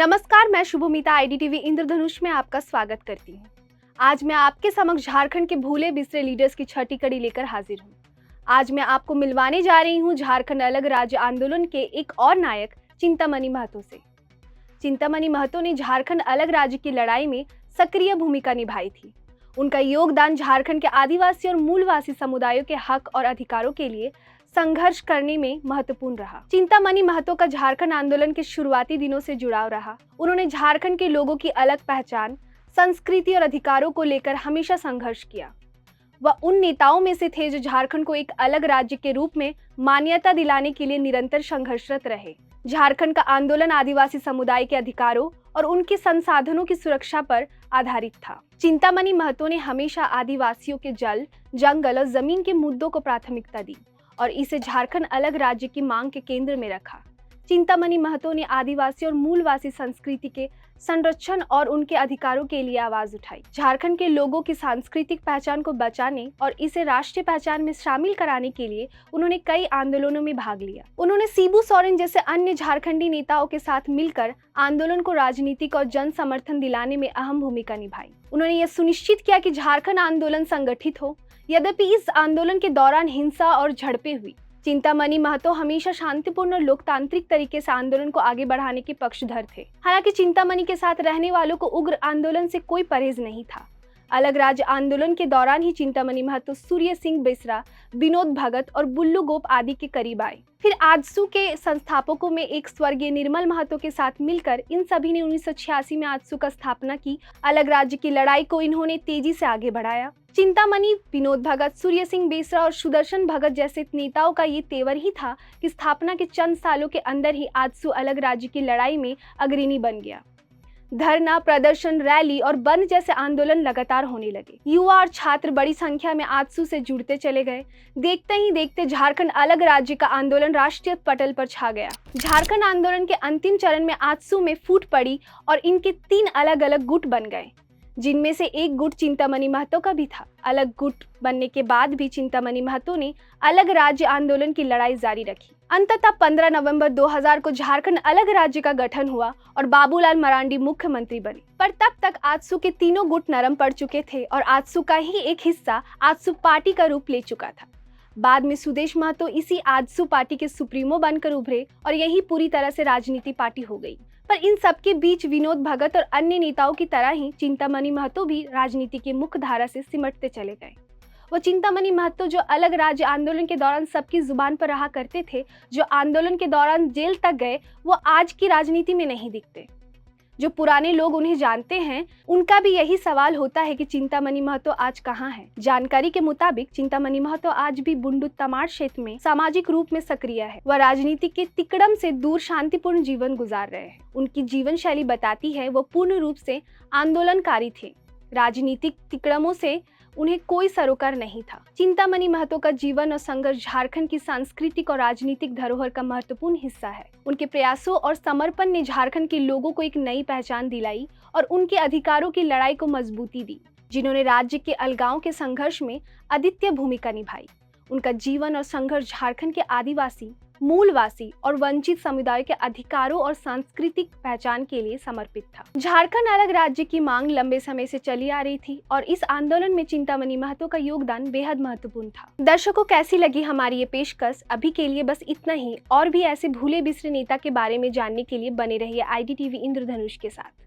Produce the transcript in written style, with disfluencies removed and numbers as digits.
नमस्कार, मैं शुभमिता आईडीटीवी इंद्रधनुष में आपका स्वागत करती हूँ। आज मैं आपके समक्ष झारखंड के भूले बिसरे लीडर्स की छठी कड़ी लेकर हाजिर हूँ। आज मैं आपको मिलवाने जा रही हूँ झारखंड अलग राज्य आंदोलन के एक और नायक चिंतामणि महतो से। चिंतामणि महतो ने झारखंड अलग राज्य की लड़ाई में सक्रिय भूमिका निभाई थी। उनका योगदान झारखंड के आदिवासी और मूलवासी समुदायों के हक और अधिकारों के लिए संघर्ष करने में महत्वपूर्ण रहा। चिंतामणि महतो का झारखंड आंदोलन के शुरुआती दिनों से जुड़ाव रहा। उन्होंने झारखंड के लोगों की अलग पहचान, संस्कृति और अधिकारों को लेकर हमेशा संघर्ष किया। वह उन नेताओं में से थे जो झारखंड को एक अलग राज्य के रूप में मान्यता दिलाने के लिए निरंतर संघर्षरत रहे। झारखंड का आंदोलन आदिवासी समुदाय के अधिकारों और उनके संसाधनों की सुरक्षा पर आधारित था। चिंतामणि महतो ने हमेशा आदिवासियों के जल, जंगल और जमीन के मुद्दों को प्राथमिकता दी और इसे झारखंड अलग राज्य की मांग के केंद्र में रखा। चिंतामणि महतो ने आदिवासी और मूलवासी संस्कृति के संरक्षण और उनके अधिकारों के लिए आवाज उठाई। झारखंड के लोगों की सांस्कृतिक पहचान को बचाने और इसे राष्ट्रीय पहचान में शामिल कराने के लिए उन्होंने कई आंदोलनों में भाग लिया। उन्होंने शिबू सोरेन जैसे अन्य झारखंडी नेताओं के साथ मिलकर आंदोलन को राजनीतिक और जन समर्थन दिलाने में अहम भूमिका निभाई। उन्होंने यह सुनिश्चित किया कि झारखंड आंदोलन संगठित हो। यद्यपि इस आंदोलन के दौरान हिंसा और झड़पें हुई, चिंतामणि महतो हमेशा शांतिपूर्ण और लोकतांत्रिक तरीके से आंदोलन को आगे बढ़ाने के पक्षधर थे। हालांकि चिंतामणि के साथ रहने वालों को उग्र आंदोलन से कोई परहेज नहीं था। अलग राज्य आंदोलन के दौरान ही चिंतामणि महतो सूर्य सिंह बेसरा, विनोद भगत और बुल्लू गोप आदि के करीब आए। फिर आजसू के संस्थापकों में एक स्वर्गीय निर्मल महतो के साथ मिलकर इन सभी ने 1986 में आजसू का स्थापना की। अलग राज्य की लड़ाई को इन्होंने तेजी से आगे बढ़ाया। चिंतामणि, विनोद भगत, सूर्य सिंह बेसरा और सुदर्शन भगत जैसे नेताओं का ये तेवर ही था कि स्थापना के चंद सालों के अंदर ही आजसू अलग राज्य की लड़ाई में अग्रणी बन गया। धरना, प्रदर्शन, रैली और बंद जैसे आंदोलन लगातार होने लगे। युवा और छात्र बड़ी संख्या में आजसू से जुड़ते चले गए। देखते ही देखते झारखंड अलग राज्य का आंदोलन राष्ट्रीय पटल पर छा गया। झारखंड आंदोलन के अंतिम चरण में आजसू में फूट पड़ी और इनके 3 अलग अलग गुट बन गए, जिनमें से एक गुट चिंतामणि महतो का भी था। अलग गुट बनने के बाद भी चिंतामणि महतो ने अलग राज्य आंदोलन की लड़ाई जारी रखी। अंततः 15 नवंबर 2000 को झारखंड अलग राज्य का गठन हुआ और बाबूलाल मरांडी मुख्यमंत्री बने। पर तब तक आजसू के तीनों गुट नरम पड़ चुके थे और आजसू का ही एक हिस्सा आजसू पार्टी का रूप ले चुका था। बाद में सुदेश महतो इसी आजसू पार्टी के सुप्रीमो बनकर उभरे और यही पूरी तरह से राजनीति पार्टी हो गई। पर इन सबके बीच विनोद भगत और अन्य नेताओं की तरह ही चिंतामणि महतो भी राजनीति की मुख्य धारा से सिमटते चले गए। वो चिंतामणि महतो जो अलग राज्य आंदोलन के दौरान सबकी जुबान पर रहा करते थे, जो आंदोलन के दौरान जेल तक गए, वो आज की राजनीति में नहीं दिखते। जो पुराने लोग उन्हें जानते हैं, उनका भी यही सवाल होता है कि चिंतामणि महतो आज कहाँ है। जानकारी के मुताबिक चिंतामणि महतो आज भी बुंडू तमाड़ क्षेत्र में सामाजिक रूप में सक्रिय है। वह राजनीति के तिकड़म से दूर शांतिपूर्ण जीवन गुजार रहे हैं। उनकी जीवन शैली बताती है वो पूर्ण रूप से आंदोलनकारी थे। राजनीतिक तिकड़मों से उन्हें कोई सरोकार नहीं था। चिंतामणि महतो का जीवन और संघर्ष झारखंड की सांस्कृतिक और राजनीतिक धरोहर का महत्वपूर्ण हिस्सा है। उनके प्रयासों और समर्पण ने झारखंड के लोगों को एक नई पहचान दिलाई और उनके अधिकारों की लड़ाई को मजबूती दी, जिन्होंने राज्य के अलगाव के संघर्ष में अद्वितीय भूमिका निभाई। उनका जीवन और संघर्ष झारखंड के आदिवासी, मूलवासी और वंचित समुदाय के अधिकारों और सांस्कृतिक पहचान के लिए समर्पित था। झारखंड अलग राज्य की मांग लंबे समय से चली आ रही थी और इस आंदोलन में चिंतामणि महतो का योगदान बेहद महत्वपूर्ण था। दर्शकों, कैसी लगी हमारी ये पेशकश? अभी के लिए बस इतना ही। और भी ऐसे भूले बिसरे नेता के बारे में जानने के लिए बने रहिए आईडीटीवी इंद्रधनुष के साथ।